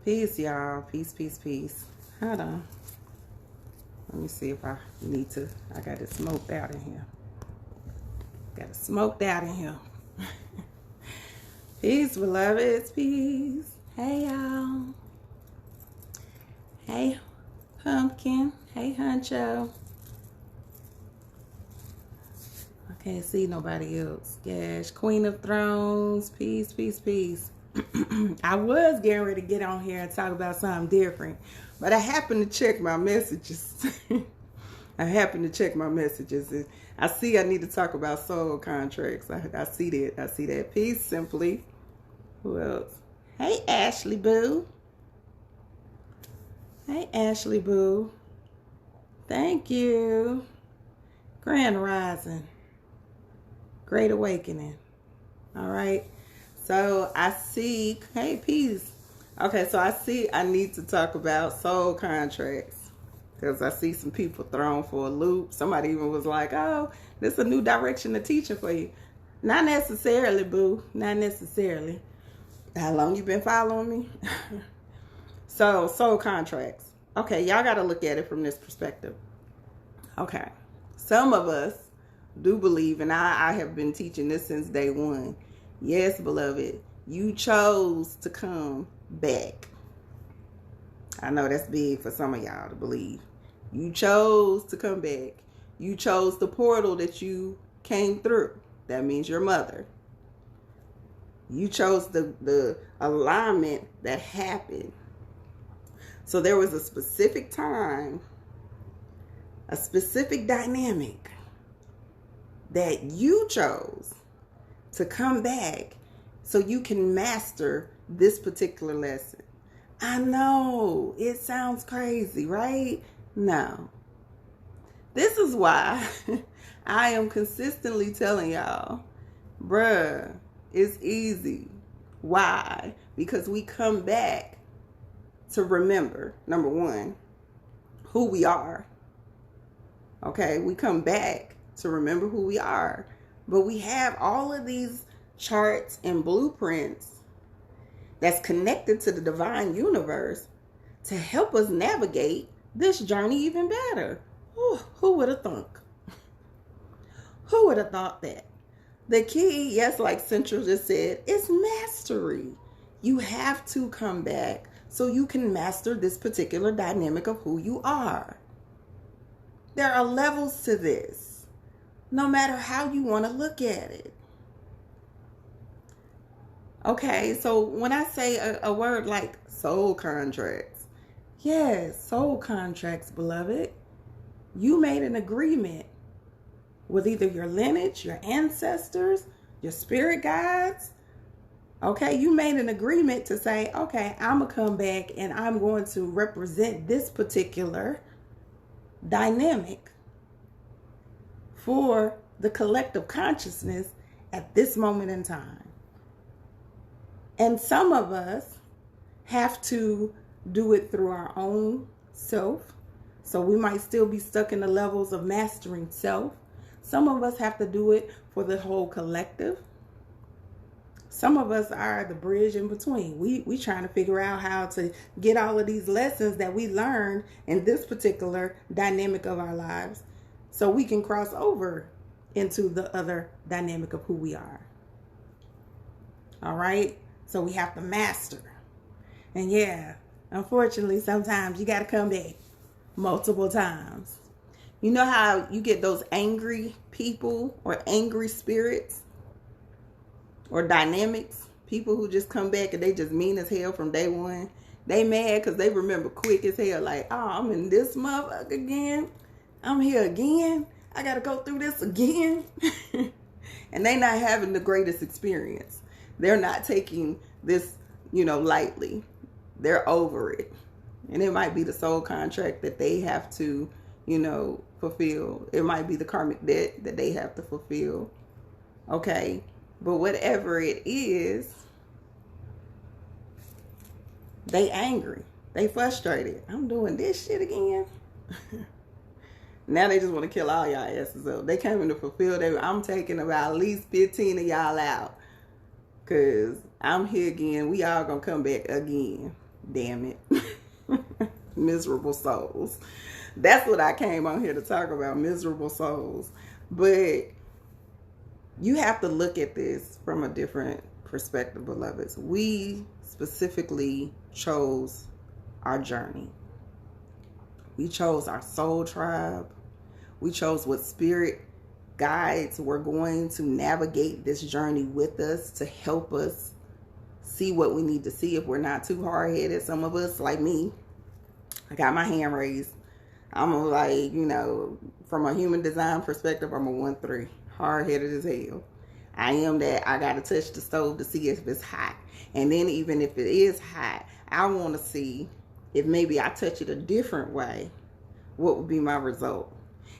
Peace, y'all. Peace, peace, peace. Hold on. Let me see if I need to. I got it smoked out in here. Got it smoked out in here. Peace, beloveds. Peace. Hey, y'all. Hey, Pumpkin. Hey, Huncho. I can't see nobody else. Gash. Queen of Thrones. Peace, peace, peace. I was getting ready to get on here and talk about something different, but I happened to check my messages. And I see I need to talk about soul contracts. I see that. I see that. Peace, Simply. Who else? Hey, Ashley Boo. Hey, Ashley Boo. Thank you. Grand Rising. Great Awakening. All right. So I see, hey, peace. Okay, so I see I need to talk about soul contracts because I see some people thrown for a loop. Somebody even was like, oh, this is a new direction of teaching for you. Not necessarily, boo. Not necessarily. How long you been following me? So, soul contracts. Okay, y'all got to look at it from this perspective. Okay, some of us do believe, and I have been teaching this since day one. Yes, beloved, you chose to come back. I know that's big for some of y'all to believe. You chose to come back. You chose the portal that you came through. That means your mother. You chose the alignment that happened. So there was a specific time, a specific dynamic that you chose to come back so you can master this particular lesson. I know it sounds crazy, right? No. This is why I am consistently telling y'all, bruh, it's easy. Why? Because we come back to remember, number one, who we are. Okay, we come back to remember who we are. But we have all of these charts and blueprints that's connected to the divine universe to help us navigate this journey even better. Ooh, who would have thunk? Who would have thought that? The key, yes, like Central just said, is mastery. You have to come back so you can master this particular dynamic of who you are. There are levels to this. No matter how you want to look at it. Okay, so when I say a word like soul contracts, yes, soul contracts, beloved, you made an agreement with either your lineage, your ancestors, your spirit guides. Okay, you made an agreement to say, okay, I'm going to come back and I'm going to represent this particular dynamic for the collective consciousness at this moment in time. And some of us have to do it through our own self. So we might still be stuck in the levels of mastering self. Some of us have to do it for the whole collective. Some of us are the bridge in between. We trying to figure out how to get all of these lessons that we learned in this particular dynamic of our lives so we can cross over into the other dynamic of who we are. All right? So we have to master. And yeah, unfortunately, sometimes you got to come back multiple times. You know how you get those angry people or angry spirits or dynamics? People who just come back and they just mean as hell from day one. They mad because they remember quick as hell. Like, oh, I'm in this motherfucker again. I'm here again. I got to go through this again. And they not having the greatest experience. They're not taking this, lightly. They're over it. And it might be the soul contract that they have to, fulfill. It might be the karmic debt that they have to fulfill. Okay. But whatever it is, they angry. They frustrated. I'm doing this shit again. Now they just want to kill all y'all asses up. They came in to fulfill their, I'm taking about at least 15 of y'all out. Because I'm here again. We all going to come back again. Damn it. Miserable souls. That's what I came on here to talk about, miserable souls. But you have to look at this from a different perspective, beloveds. We specifically chose our journey. We chose our soul tribe. We chose what spirit guides were going to navigate this journey with us to help us see what we need to see if we're not too hard-headed. Some of us, like me, I got my hand raised. I'm like, from a human design perspective, I'm a 1-3. Hard-headed as hell. I am that. I got to touch the stove to see if it's hot. And then even if it is hot, I want to see if maybe I touch it a different way, what would be my result?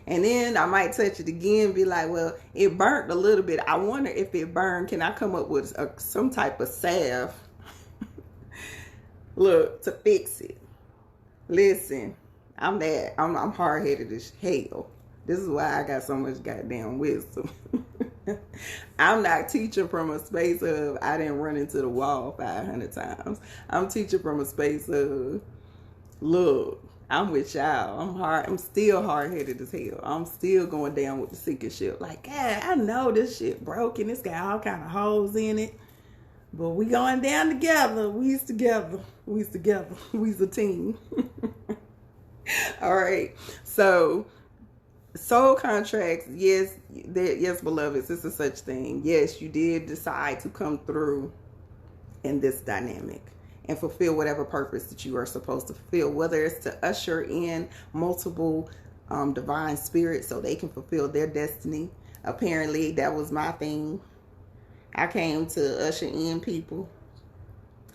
And then I might touch it again and be like, well, it burnt a little bit. I wonder if it burned, can I come up with some type of salve, look, to fix it? Listen, I'm hard-headed as hell. This is why I got so much goddamn wisdom. I'm not teaching from a space of I didn't run into the wall 500 times. I'm teaching from a space of, look, I'm with y'all. I'm still hard-headed as hell. I'm still going down with the sinking ship. Like, God, I know this shit broken. It's got all kind of holes in it. But we going down together. We's together. We's together. We's a team. All right. So, soul contracts, yes, beloveds, it's a such thing. Yes, you did decide to come through in this dynamic and fulfill whatever purpose that you are supposed to fulfill, whether it's to usher in multiple divine spirits so they can fulfill their destiny. Apparently, that was my thing. I came to usher in people.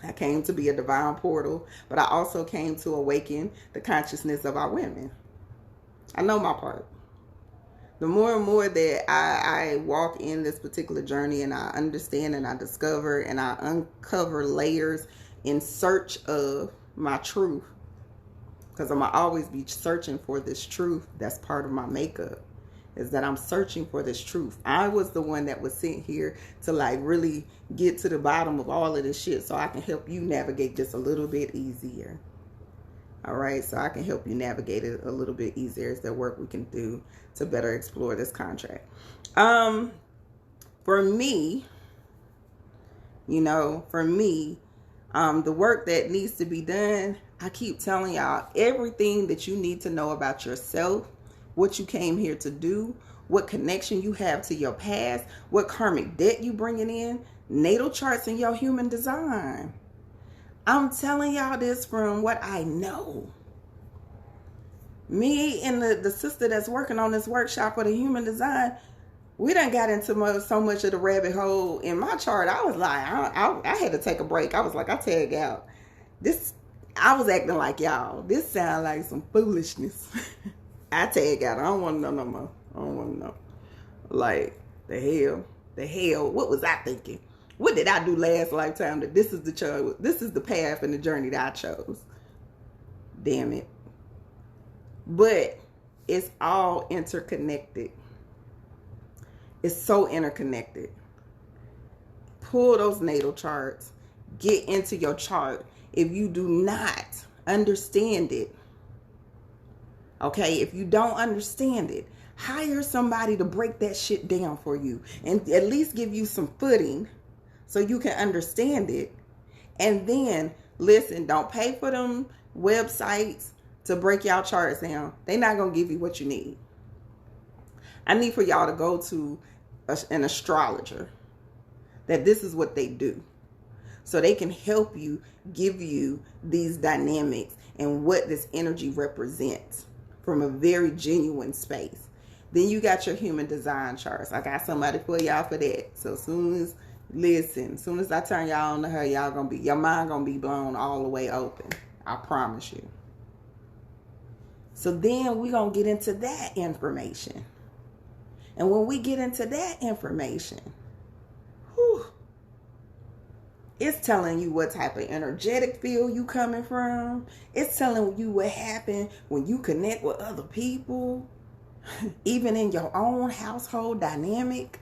I came to be a divine portal, but I also came to awaken the consciousness of our women. I know my part. The more and more that I walk in this particular journey and I understand and I discover and I uncover layers in search of my truth, because I'm going to always be searching for this truth. That's part of my makeup, is that I'm searching for this truth. I was the one that was sent here to like really get to the bottom of all of this shit so I can help you navigate just a little bit easier. All right, so I can help you navigate it a little bit easier. Is there work we can do to better explore this contract? For me, the work that needs to be done, I keep telling y'all, everything that you need to know about yourself, what you came here to do, what connection you have to your past, what karmic debt you bringing in, natal charts in your human design. I'm telling y'all this from what I know. Me and the sister that's working on this workshop for the human design, we done got into so much of the rabbit hole in my chart. I was like, I had to take a break. I was like, I tag out. I was acting like y'all. This sound like some foolishness. I tag out. I don't want to know no more. I don't want to know. Like, the hell. What was I thinking? What did I do last lifetime that this is the path and the journey that I chose? Damn it. But it's all interconnected. It's so interconnected. Pull those natal charts. Get into your chart. If you do not understand it, okay, if you don't understand it, hire somebody to break that shit down for you and at least give you some footing so you can understand it. And then, listen, don't pay for them websites to break y'all charts down. They're not going to give you what you need. I need for y'all to go to an astrologer, that this is what they do. So they can help you, give you these dynamics and what this energy represents from a very genuine space. Then you got your human design charts. I got somebody for y'all for that. So as soon as I turn y'all on to her, your mind gonna be blown all the way open. I promise you. So then we're gonna get into that information. And when we get into that information, it's telling you what type of energetic field you coming from. It's telling you what happened when you connect with other people, even in your own household dynamic.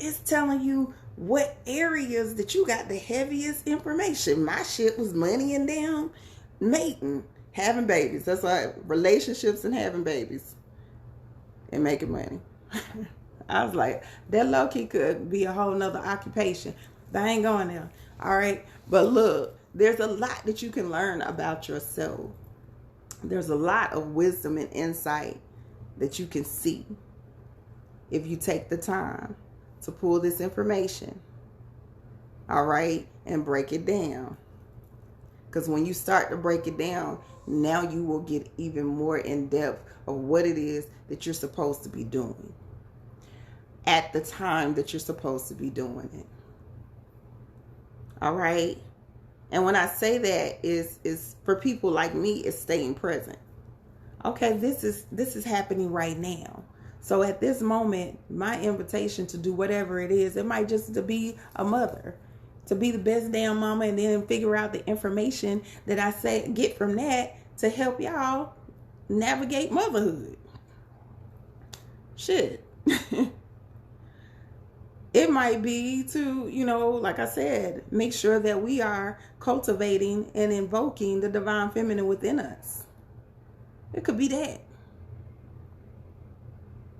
it's telling you what areas that you got the heaviest information. My shit was money and damn mating, having babies. That's why relationships and having babies and making money. I was like, that low-key could be a whole nother occupation. But I ain't going there. All right. But look, there's a lot that you can learn about yourself. There's a lot of wisdom and insight that you can see if you take the time to pull this information. All right. And break it down. Because when you start to break it down, now you will get even more in depth of what it is that you're supposed to be doing at the time that you're supposed to be doing it. All right. And when I say that is for people like me, it's staying present. Okay, this is happening right now. So at this moment, my invitation to do whatever it is, it might just to be a mother, to be the best damn mama, and then figure out the information that I get from that to help y'all navigate motherhood. Shit. It might be to, like I said, make sure that we are cultivating and invoking the divine feminine within us. It could be that.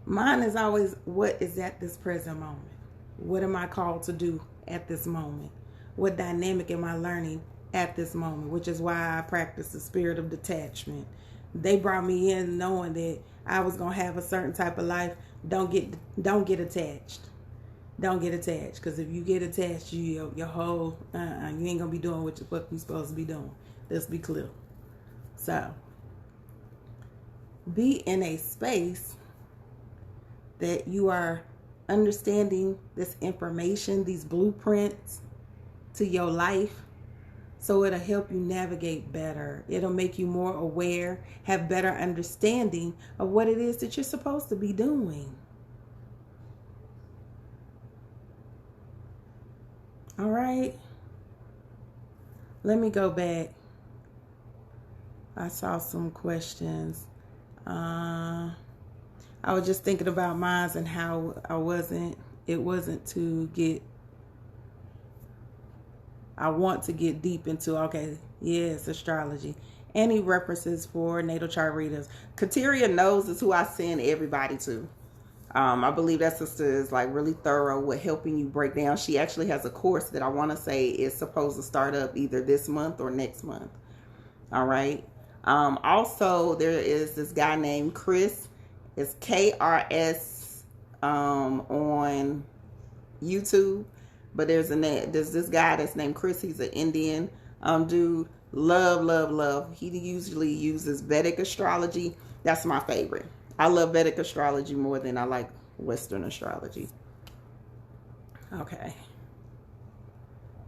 Mine is always, what is at this present moment? What am I called to do at this moment? What dynamic am I learning at this moment? Which is why I practice the spirit of detachment. They brought me in knowing that I was going to have a certain type of life. Don't get attached. Don't get attached, because if you get attached, your whole you ain't gonna be doing what you're supposed to be doing. Let's be clear. So be in a space that you are understanding this information, these blueprints to your life, so it'll help you navigate better. It'll make you more aware, have better understanding of what it is that you're supposed to be doing. All right. Let me go back. I saw some questions. I was just thinking about mine and how I want to get deep into, okay, yes, astrology. Any references for natal chart readers. Kateria Knows is who I send everybody to. I believe that sister is like really thorough with helping you break down. She actually has a course that I want to say is supposed to start up either this month or next month. All right. Also, there is this guy named Chris. It's KRS on YouTube. But there's this guy that's named Chris. He's an Indian dude. Love. He usually uses Vedic astrology. That's my favorite. I love Vedic astrology more than I like Western astrology. Okay.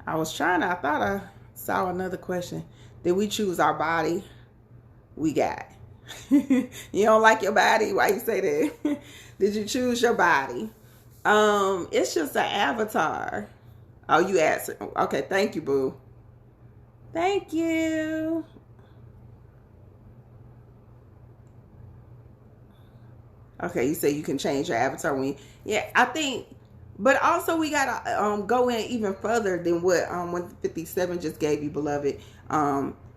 I thought I saw another question. Did we choose our body? We got. You don't like your body? Why you say that? Did you choose your body? It's just an avatar. Oh, you answered. Okay, thank you, boo. Thank you. Okay, you say you can change your avatar when yeah, I think, but also we gotta go in even further than what 157 just gave you, beloved.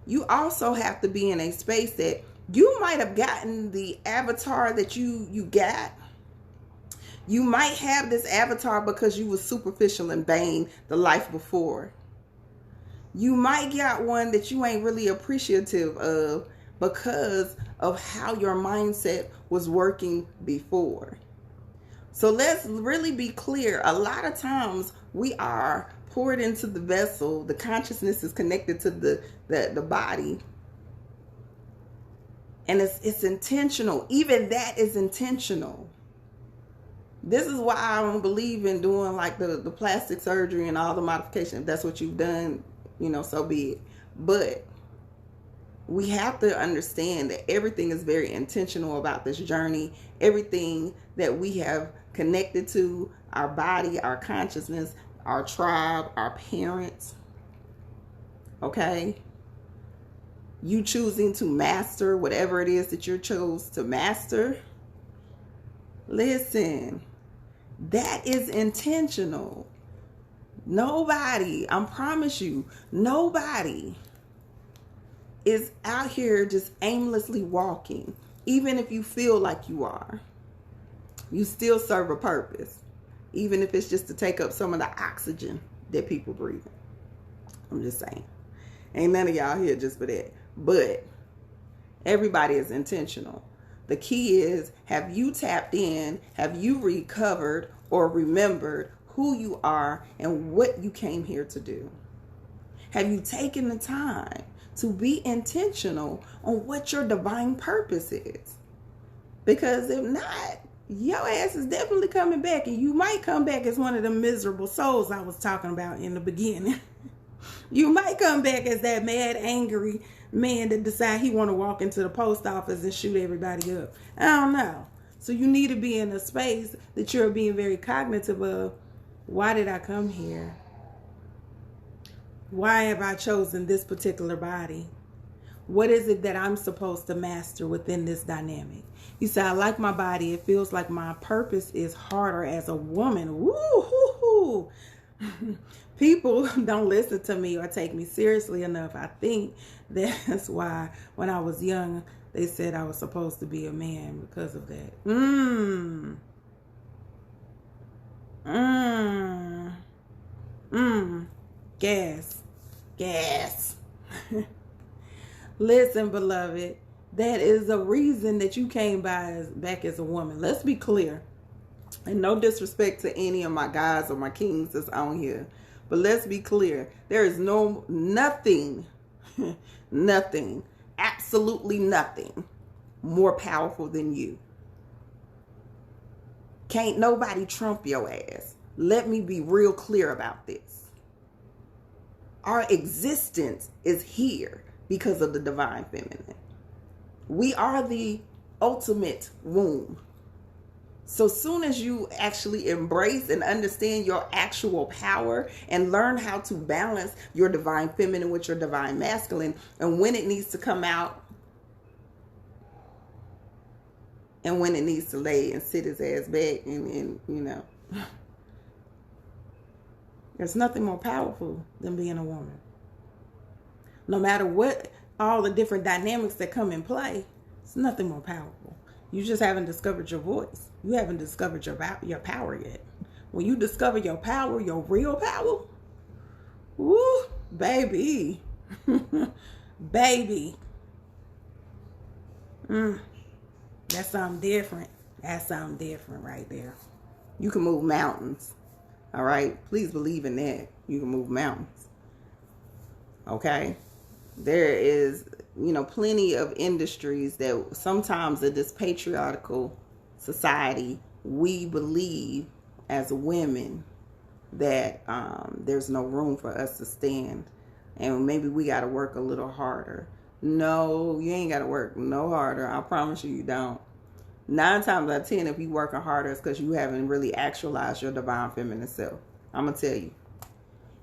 You also have to be in a space that you might have gotten the avatar that you got. You might have this avatar because you were superficial and vain the life before. You might get one that you ain't really appreciative of because of how your mindset was working before. So let's really be clear. A lot of times we are poured into the vessel. The consciousness is connected to the body. And it's intentional. Even that is intentional. This is why I don't believe in doing like the plastic surgery and all the modification. If that's what you've done, so be it. But we have to understand that everything is very intentional about this journey. Everything that we have connected to, our body, our consciousness, our tribe, our parents. Okay? You choosing to master whatever it is that you chose to master. Listen, That is intentional. Nobody, I promise you, nobody is out here just aimlessly walking. Even if you feel like you are, you still serve a purpose. Even if it's just to take up some of the oxygen that people breathe. I'm just saying. Ain't none of y'all here just for that. But everybody is intentional. The key is, have you tapped in? Have you recovered or remembered who you are and what you came here to do? Have you taken the time to be intentional on what your divine purpose is? Because if not, your ass is definitely coming back, and you might come back as one of the miserable souls I was talking about in the beginning. You might come back as that mad, angry man that decide he want to walk into the post office and shoot everybody up. I don't know. So you need to be in a space that you're being very cognitive of. Why did I come here? Why have I chosen this particular body? What is it that I'm supposed to master within this dynamic? You say, I like my body. It feels like my purpose is harder as a woman. Woo-hoo-hoo. People don't listen to me or take me seriously enough. I think that's why when I was young, they said I was supposed to be a man because of that. Gas. Listen, beloved, that is a reason that you came back as a woman. Let's be clear. And no disrespect to any of my guys or my kings that's on here. But let's be clear. There is nothing, absolutely nothing more powerful than you. Can't nobody trump your ass. Let me be real clear about this. Our existence is here because of the divine feminine. We are the ultimate womb. So soon as you actually embrace and understand your actual power and learn how to balance your divine feminine with your divine masculine, and when it needs to come out and when it needs to lay and sit his ass back and you know, there's nothing more powerful than being a woman. No matter what, all the different dynamics that come in play, it's nothing more powerful. You just haven't discovered your voice. You haven't discovered your power yet. When you discover your power, your real power, woo, baby. Baby. That's something different. That's something different right there. You can move mountains. All right? Please believe in that. You can move mountains. Okay? There is, plenty of industries that sometimes in this patriarchal society, we believe as women that there's no room for us to stand. And maybe we got to work a little harder. No, you ain't got to work no harder. I promise you don't. 9 times out of 10, if you working harder, it's because you haven't really actualized your divine feminine self. I'm going to tell you.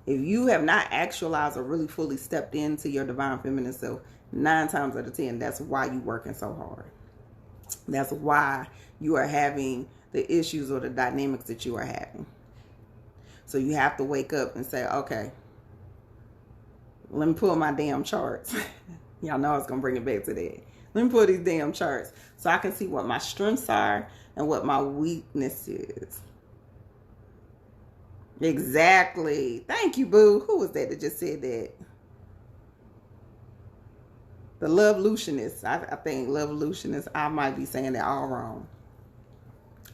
If you have not actualized or really fully stepped into your divine feminine self, 9 times out of 10, that's why you're working so hard. That's why you are having the issues or the dynamics that you are having. So you have to wake up and say, okay, let me pull my damn charts. Y'all know I was going to bring it back to that. Let me pull these damn charts so I can see what my strengths are and what my weakness is. Exactly. Thank you, boo. Who was that just said that? The Lovelutionist. I think Lovelutionist. I might be saying that all wrong.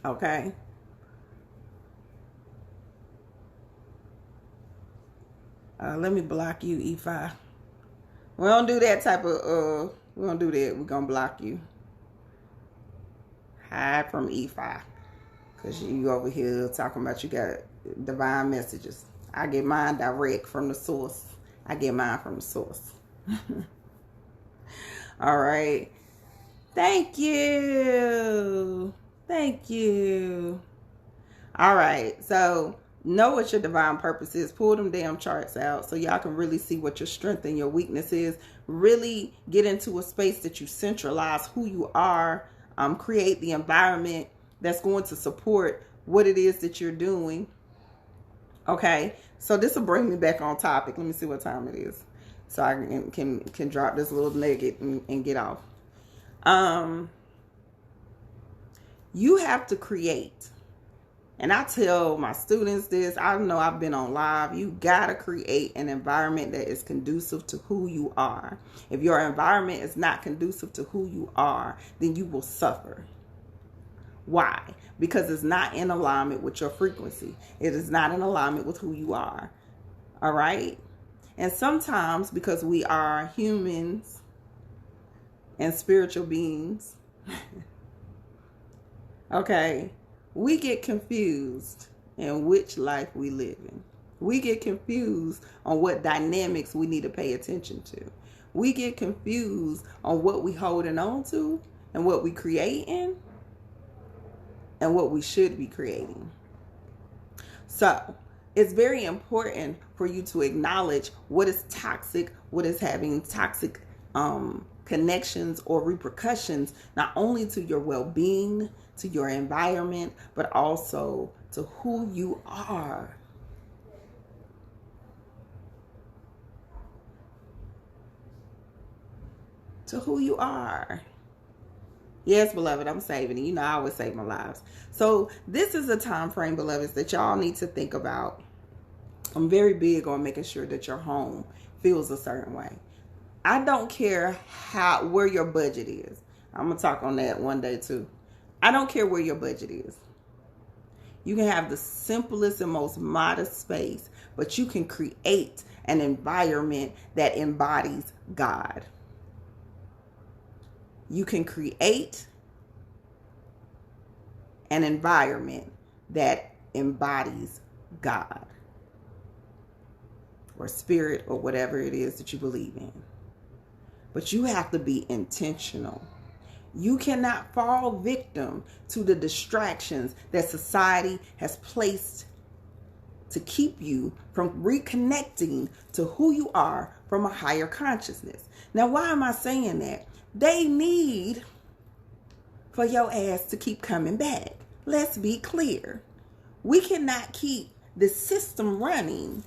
Okay. Let me block you, E5. We don't do that type of, we don't do that. We're going to block you. Hide from E5. Because you over here talking about you got divine messages. I get mine direct from the source. I get mine from the source. All right. Thank you. Thank you. All right. So know what your divine purpose is. Pull them damn charts out so y'all can really see what your strength and your weakness is. Really get into a space that you centralize who you are. Create the environment that's going to support what it is that you're doing. Okay, so this will bring me back on topic. Let me see what time it is, so I can drop this little nugget and get off. You have to create. And I tell my students this. I know I've been on live. You got to create an environment that is conducive to who you are. If your environment is not conducive to who you are, then you will suffer. Why? Because it's not in alignment with your frequency. It is not in alignment with who you are. All right? And sometimes, because we are humans and spiritual beings, okay, we get confused in which life we live in. We get confused on what dynamics we need to pay attention to. We get confused on what we holding on to and what we creating and what we should be creating. So it's very important for you to acknowledge what is toxic, what is having toxic connections or repercussions, not only to your well-being, to your environment, but also to who you are. To who you are. Yes, beloved, I'm saving it. You know, I always save my lives. So this is a time frame, beloveds, that y'all need to think about. I'm very big on making sure that your home feels a certain way. I don't care where your budget is. I'm going to talk on that one day too. I don't care where your budget is. You can have the simplest and most modest space, but you can create an environment that embodies God. You can create an environment that embodies God or spirit or whatever it is that you believe in. But you have to be intentional. You cannot fall victim to the distractions that society has placed to keep you from reconnecting to who you are from a higher consciousness. Now, why am I saying that? They need for your ass to keep coming back. Let's be clear. We cannot keep the system running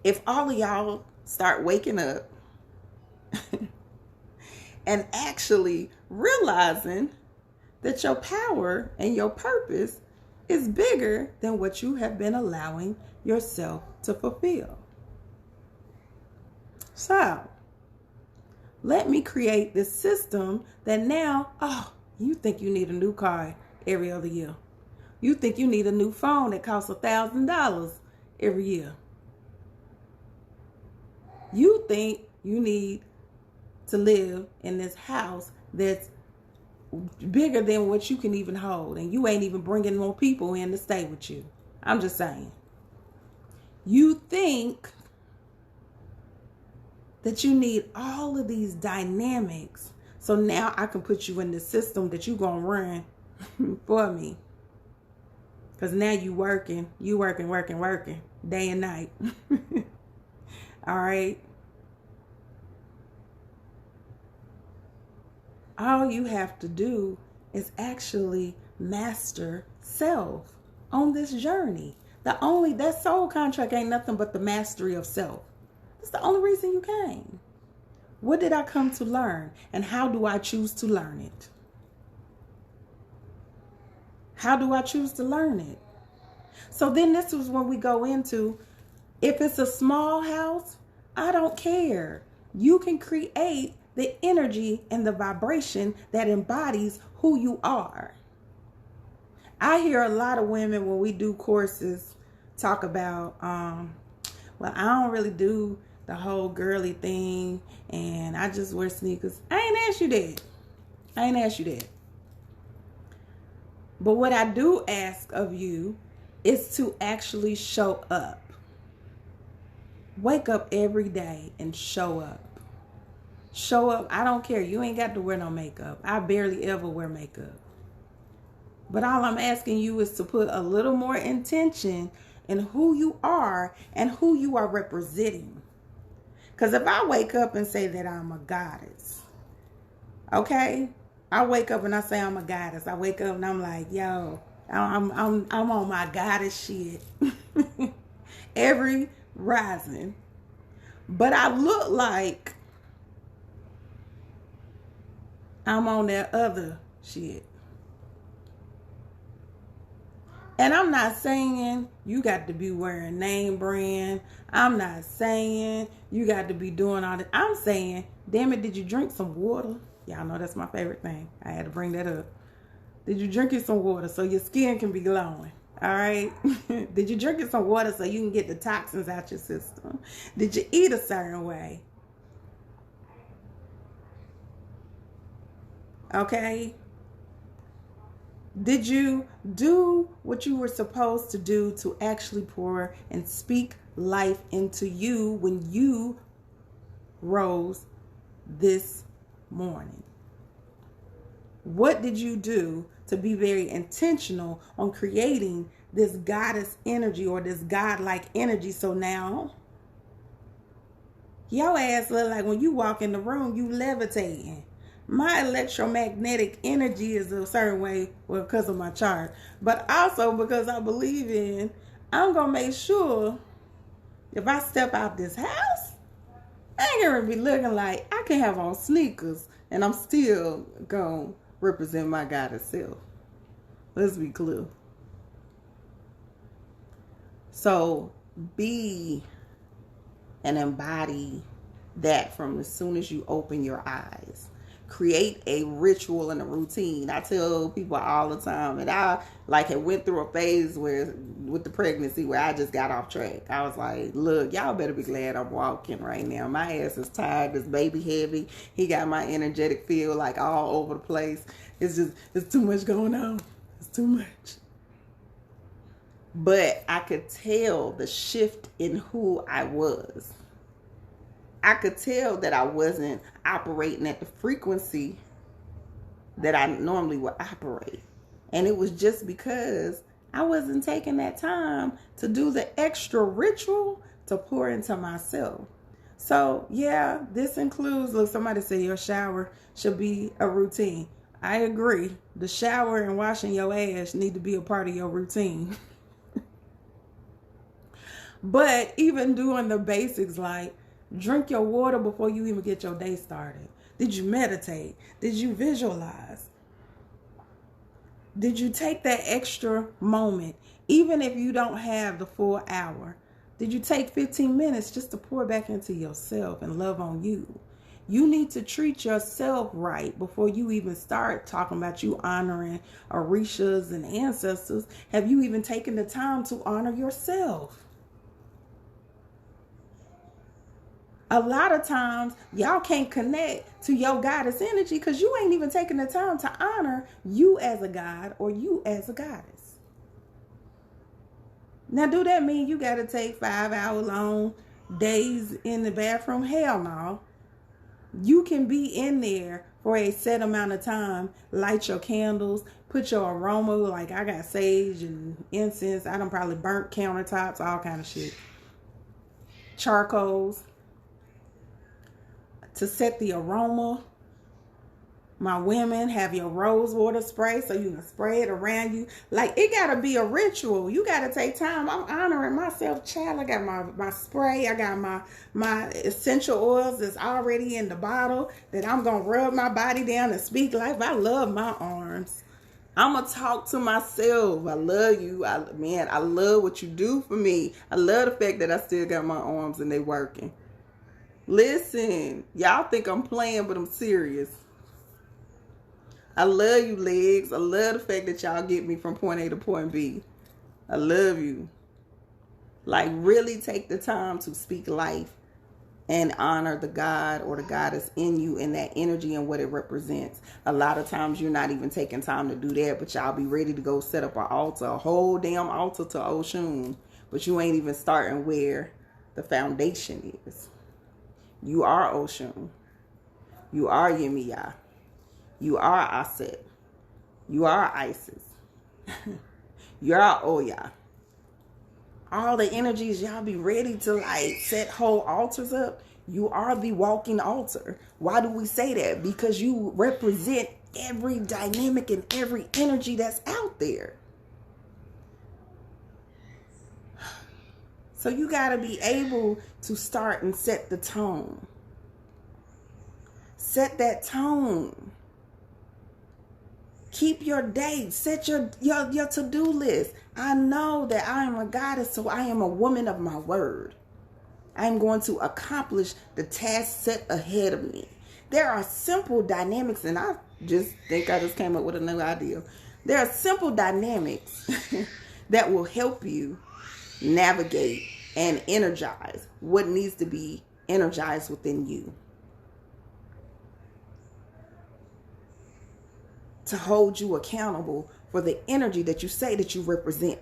if all of y'all start waking up and actually realizing that your power and your purpose is bigger than what you have been allowing yourself to fulfill. So, let me create this system that now, you think you need a new car every other year. You think you need a new phone that costs $1,000 every year. You think you need to live in this house that's bigger than what you can even hold, and you ain't even bringing more people in to stay with you. I'm just saying. You think that you need all of these dynamics, so now I can put you in the system that you gonna run for me. Because now you working day and night. All right. All you have to do is actually master self on this journey. That soul contract ain't nothing but the mastery of self. That's the only reason you came. What did I come to learn? And how do I choose to learn it? How do I choose to learn it? So then this is when we go into, if it's a small house, I don't care. You can create the energy and the vibration that embodies who you are. I hear a lot of women when we do courses talk about, well, I don't really do the whole girly thing and I just wear sneakers. I ain't asked you that. But what I do ask of you is to actually show up. Wake up every day and show up. Show up. I don't care. You ain't got to wear no makeup. I barely ever wear makeup. But all I'm asking you is to put a little more intention in who you are and who you are representing. Because if I wake up and say that I'm a goddess, okay? I wake up and I say I'm a goddess. I wake up and I'm like, yo, I'm on my goddess shit every rising. But I look like I'm on that other shit. And I'm not saying you got to be wearing name brand. I'm not saying you got to be doing all that. I'm saying, damn it, did you drink some water? Y'all know that's my favorite thing. I had to bring that up. Did you drink you some water so your skin can be glowing? All right. Did you drink you some water so you can get the toxins out your system? Did you eat a certain way? Okay. Did you do what you were supposed to do to actually pour and speak life into you when you rose this morning? What did you do to be very intentional on creating this goddess energy or this godlike energy? So now your ass look like when you walk in the room, you levitating. My electromagnetic energy is a certain way, well, because of my chart, but also because I believe in, I'm going to make sure if I step out this house, I ain't going to be looking like I can have on sneakers and I'm still going to represent my goddess self. Let's be clear. So be and embody that from as soon as you open your eyes. Create a ritual and a routine. I tell people all the time, and I had went through a phase where with the pregnancy where I just got off track. I was like, look, y'all better be glad I'm walking right now. My ass is tired. This baby heavy. He got my energetic field like all over the place. It's too much going on. It's too much. But I could tell the shift in who I was. I could tell that I wasn't operating at the frequency that I normally would operate. And it was just because I wasn't taking that time to do the extra ritual to pour into myself. So, yeah, this includes, look, somebody said your shower should be a routine. I agree. The shower and washing your ass need to be a part of your routine. But even doing the basics like drink your water before you even get your day started. Did you meditate? Did you visualize? Did you take that extra moment, even if you don't have the full hour? Did you take 15 minutes just to pour back into yourself and love on you? You need to treat yourself right before you even start talking about you honoring Orishas and ancestors. Have you even taken the time to honor yourself? A lot of times, y'all can't connect to your goddess energy because you ain't even taking the time to honor you as a god or you as a goddess. Now, do that mean you got to take 5-hour-long days in the bathroom? Hell no. You can be in there for a set amount of time, light your candles, put your aroma, like I got sage and incense. I done probably burnt countertops, all kind of shit. Charcoals. To set the aroma. My women, have your rose water spray so you can spray it around you. Like, it got to be a ritual. You got to take time. I'm honoring myself, child. I got my spray. I got my essential oils that's already in the bottle that I'm going to rub my body down and speak life. I love my arms. I'm going to talk to myself. I love you. I love what you do for me. I love the fact that I still got my arms and they working. Listen, y'all think I'm playing, but I'm serious. I love you, legs. I love the fact that y'all get me from point A to point B. I love you. Like, really take the time to speak life and honor the God or the goddess in you and that energy and what it represents. A lot of times you're not even taking time to do that, but y'all be ready to go set up an altar, a whole damn altar to Oshun, but you ain't even starting where the foundation is. You are Oshun. You are Yemiya. You are Aset. You are Isis. You are Oya. All the energies y'all be ready to like set whole altars up. You are the walking altar. Why do we say that? Because you represent every dynamic and every energy that's out there. So you got to be able to start and set the tone. Set that tone. Keep your date. Set your to-do list. I know that I am a goddess, so I am a woman of my word. I am going to accomplish the task set ahead of me. There are simple dynamics, and I just think I just came up with a new idea. There are simple dynamics that will help you navigate and energize what needs to be energized within you, to hold you accountable for the energy that you say that you represent.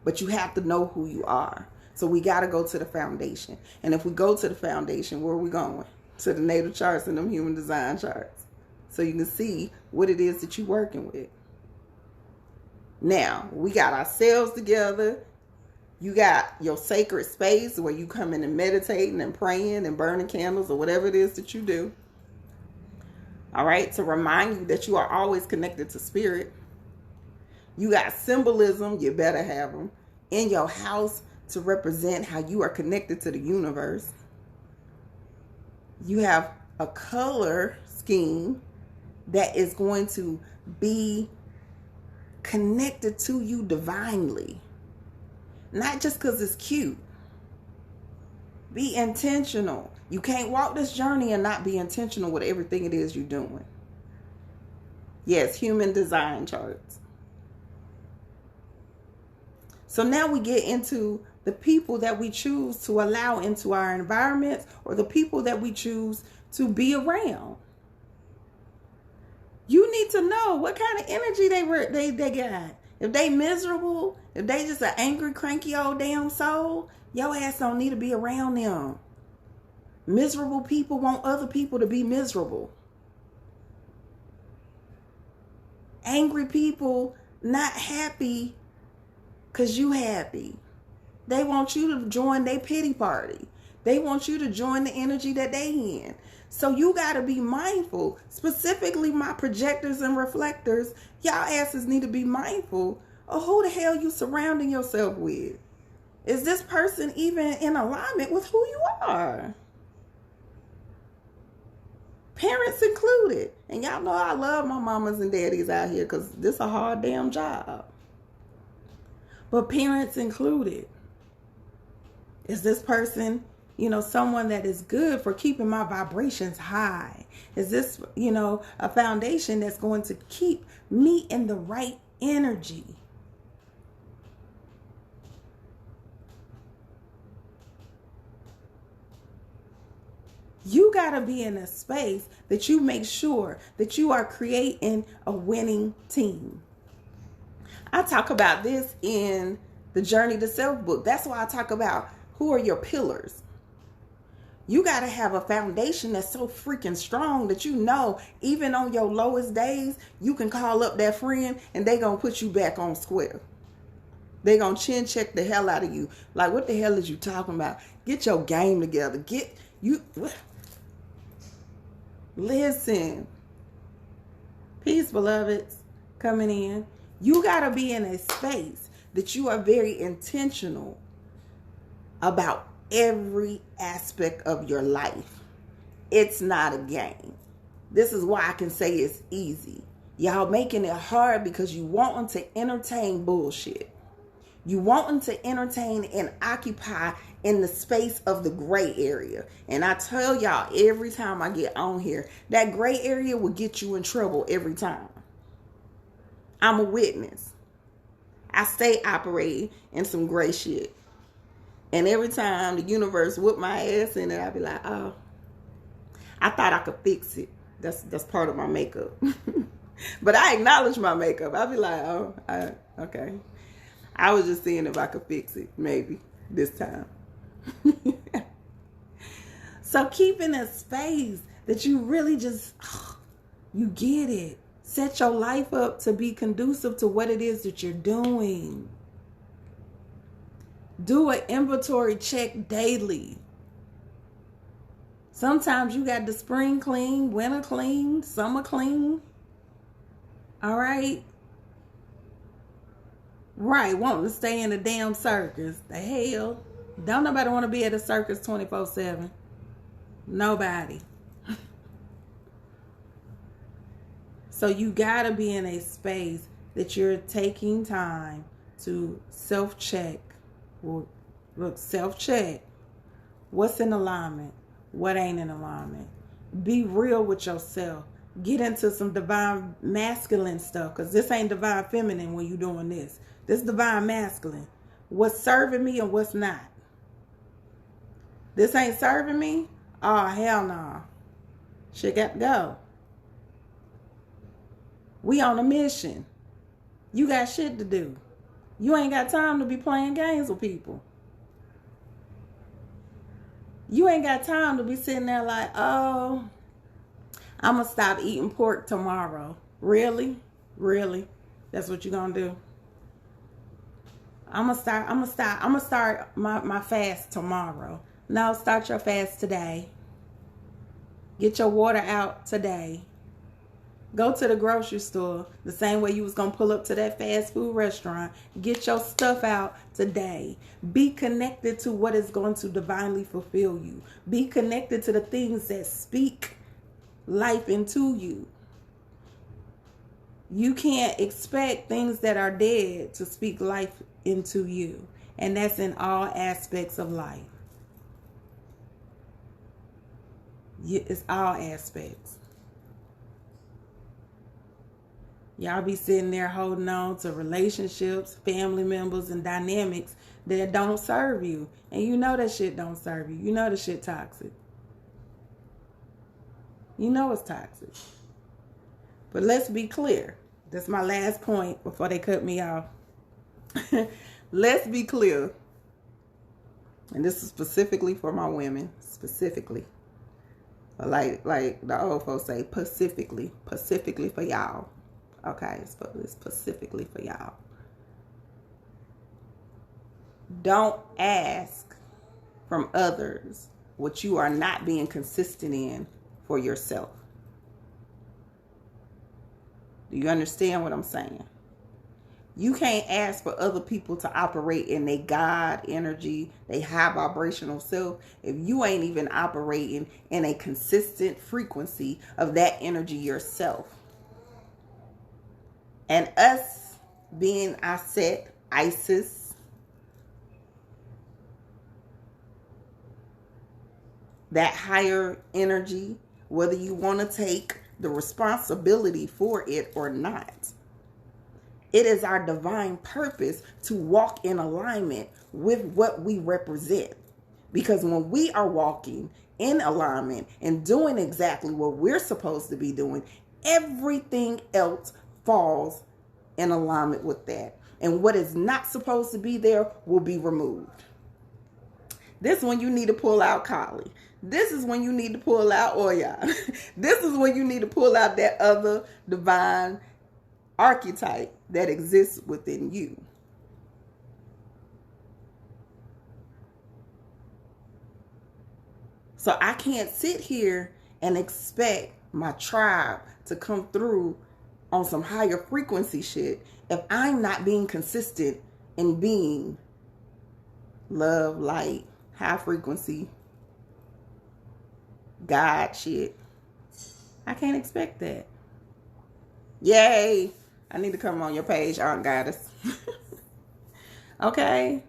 But you have to know who you are. So we got to go to the foundation. And if we go to the foundation, where are we going? To the natal charts and them human design charts. So you can see what it is that you're working with. Now, we got ourselves together. You got your sacred space where you come in and meditating and praying and burning candles or whatever it is that you do. All right, to remind you that you are always connected to spirit. You got symbolism, you better have them, in your house to represent how you are connected to the universe. You have a color scheme that is going to be connected to you divinely. Not just because it's cute. Be intentional. You can't walk this journey and not be intentional with everything it is you're doing. Yes, human design charts. So now we get into the people that we choose to allow into our environments, or the people that we choose to be around. You need to know what kind of energy they got. If they miserable, if they just an angry, cranky old damn soul, your ass don't need to be around them. Miserable people want other people to be miserable. Angry people not happy because you happy. They want you to join their pity party. They want you to join the energy that they in. So you got to be mindful. Specifically, my projectors and reflectors, y'all asses need to be mindful of who the hell you surrounding yourself with. Is this person even in alignment with who you are? Parents included. And y'all know I love my mamas and daddies out here because this is a hard damn job. But parents included. Is this person, someone that is good for keeping my vibrations high? Is this, a foundation that's going to keep me in the right energy? You got to be in a space that you make sure that you are creating a winning team. I talk about this in the Journey to Self book. That's why I talk about who are your pillars. You got to have a foundation that's so freaking strong that even on your lowest days, you can call up that friend and they going to put you back on square. They going to chin check the hell out of you. Like, what the hell is you talking about? Get your game together. Listen. Peace, beloveds, coming in. You got to be in a space that you are very intentional about every aspect of your life. It's not a game. This is why I can say it's easy. Y'all making it hard because you want them to entertain bullshit. You want them to entertain and occupy in the space of the gray area. And I tell y'all every time I get on here, that gray area will get you in trouble every time. I'm a witness. I stay operating in some gray shit. And every time the universe whip my ass in it, I be like, oh, I thought I could fix it. That's part of my makeup. But I acknowledge my makeup. I be like, oh, okay. I was just seeing if I could fix it, maybe, this time. So keep in a space that you really just, you get it. Set your life up to be conducive to what it is that you're doing. Do an inventory check daily. Sometimes you got the spring clean, winter clean, summer clean. All right? Right, wanting to stay in the damn circus. The hell? Don't nobody want to be at a circus 24/7. Nobody. So you got to be in a space that you're taking time to self-check. Well, look, self-check. What's in alignment? What ain't in alignment? Be real with yourself. Get into some divine masculine stuff, because this ain't divine feminine when you're doing this. This divine masculine. What's serving me and what's not. This ain't serving me? Oh, hell no. Shit got to go. We on a mission. You got shit to do. You ain't got time to be playing games with people. You ain't got time to be sitting there like, oh, I'm going to stop eating pork tomorrow. Really? Really? That's what you're going to do? I'm going to start my fast tomorrow. No, start your fast today. Get your water out today. Go to the grocery store the same way you was going to pull up to that fast food restaurant. Get your stuff out today. Be connected to what is going to divinely fulfill you. Be connected to the things that speak life into you. You can't expect things that are dead to speak life into you. And that's in all aspects of life. It's all aspects. Y'all be sitting there holding on to relationships, family members, and dynamics that don't serve you. And you know that shit don't serve you. You know the shit toxic. You know it's toxic. But let's be clear. That's my last point before they cut me off. Let's be clear. And this is specifically for my women. Specifically. Like the old folks say, specifically for y'all. Okay, it's specifically for y'all. Don't ask from others what you are not being consistent in for yourself. Do you understand what I'm saying? You can't ask for other people to operate in their God energy, their high vibrational self, if you ain't even operating in a consistent frequency of that energy yourself. And us being Aset, Isis, that higher energy, whether you want to take the responsibility for it or not. It is our divine purpose to walk in alignment with what we represent. Because when we are walking in alignment and doing exactly what we're supposed to be doing, everything else falls in alignment with that. And what is not supposed to be there will be removed. This is when you need to pull out Kali. This is when you need to pull out Oya. This is when you need to pull out that other divine archetype that exists within you. So I can't sit here and expect my tribe to come through on some higher frequency shit if I'm not being consistent in being love, light, high frequency, God shit. I can't expect that. Yay! I need to come on your page, Aunt Goddess. Okay?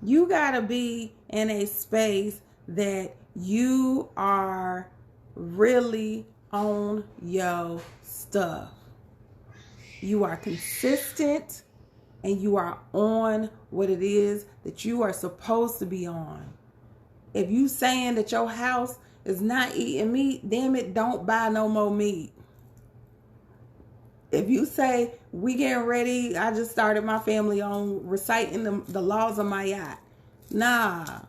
You gotta be in a space that you are really on your stuff. You are consistent and you are on what it is that you are supposed to be on. If you saying that your house is not eating meat, damn it, don't buy no more meat. If you say, we getting ready, I just started my family on reciting the laws of my yacht. Nah,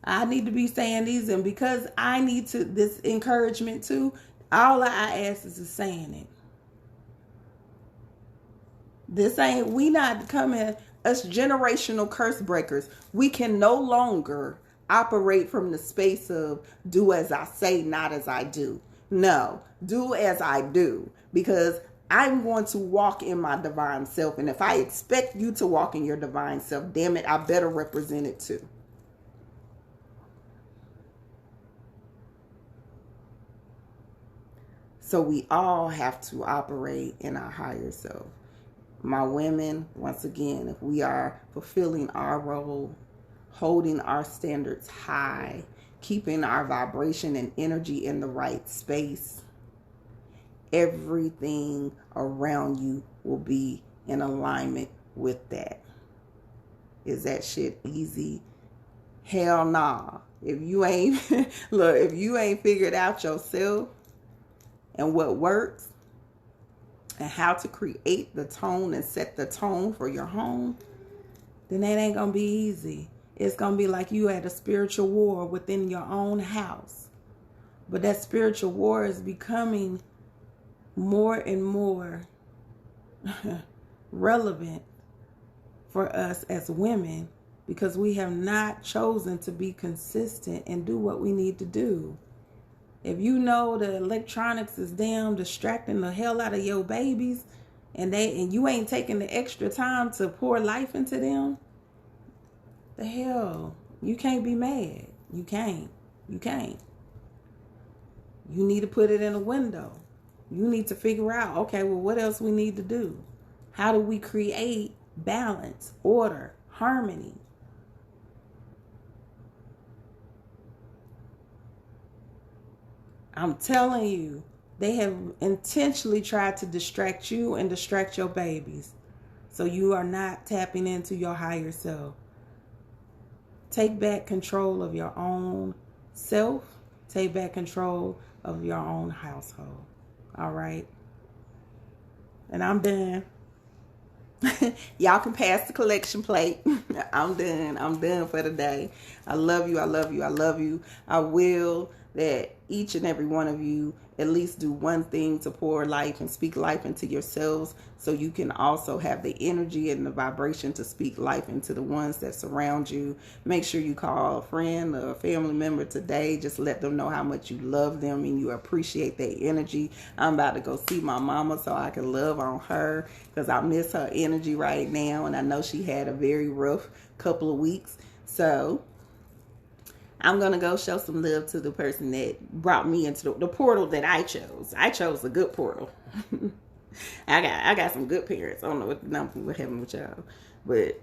I need to be saying these, and because I need this encouragement too, all I ask is saying it. This ain't, we not coming, us generational curse breakers. We can no longer operate from the space of do as I say, not as I do. No, do as I do, because I'm going to walk in my divine self. And if I expect you to walk in your divine self, damn it, I better represent it too. So we all have to operate in our higher self. My women, once again, if we are fulfilling our role, holding our standards high, keeping our vibration and energy in the right space, everything around you will be in alignment with that. Is that shit easy? Hell nah. If you ain't look, if you ain't figured out yourself and what works and how to create the tone and set the tone for your home, then that ain't gonna be easy. It's gonna be like you at a spiritual war within your own house. But that spiritual war is becoming more and more relevant for us as women, because we have not chosen to be consistent and do what we need to do. If you know the electronics is damn distracting the hell out of your babies, and you ain't taking the extra time to pour life into them, the hell, you can't be mad. You can't. You need to put it in a window. You need to figure out, okay, well, what else we need to do? How do we create balance, order, harmony? I'm telling you, they have intentionally tried to distract you and distract your babies. So you are not tapping into your higher self. Take back control of your own self. Take back control of your own household. All right? And I'm done. Y'all can pass the collection plate. I'm done for the day. I love you. I will that each and every one of you at least do one thing to pour life and speak life into yourselves, so you can also have the energy and the vibration to speak life into the ones that surround you. Make sure you call a friend or a family member today. Just let them know how much you love them and you appreciate their energy. I'm about to go see my mama so I can love on her, because I miss her energy right now, and I know she had a very rough couple of weeks. So I'm going to go show some love to the person that brought me into the portal that I chose. I chose a good portal. I got some good parents. I don't know what happened with y'all, but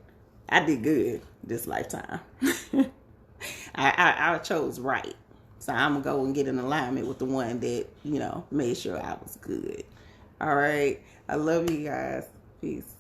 I did good this lifetime. I chose right. So I'm going to go and get in alignment with the one that, made sure I was good. All right. I love you guys. Peace.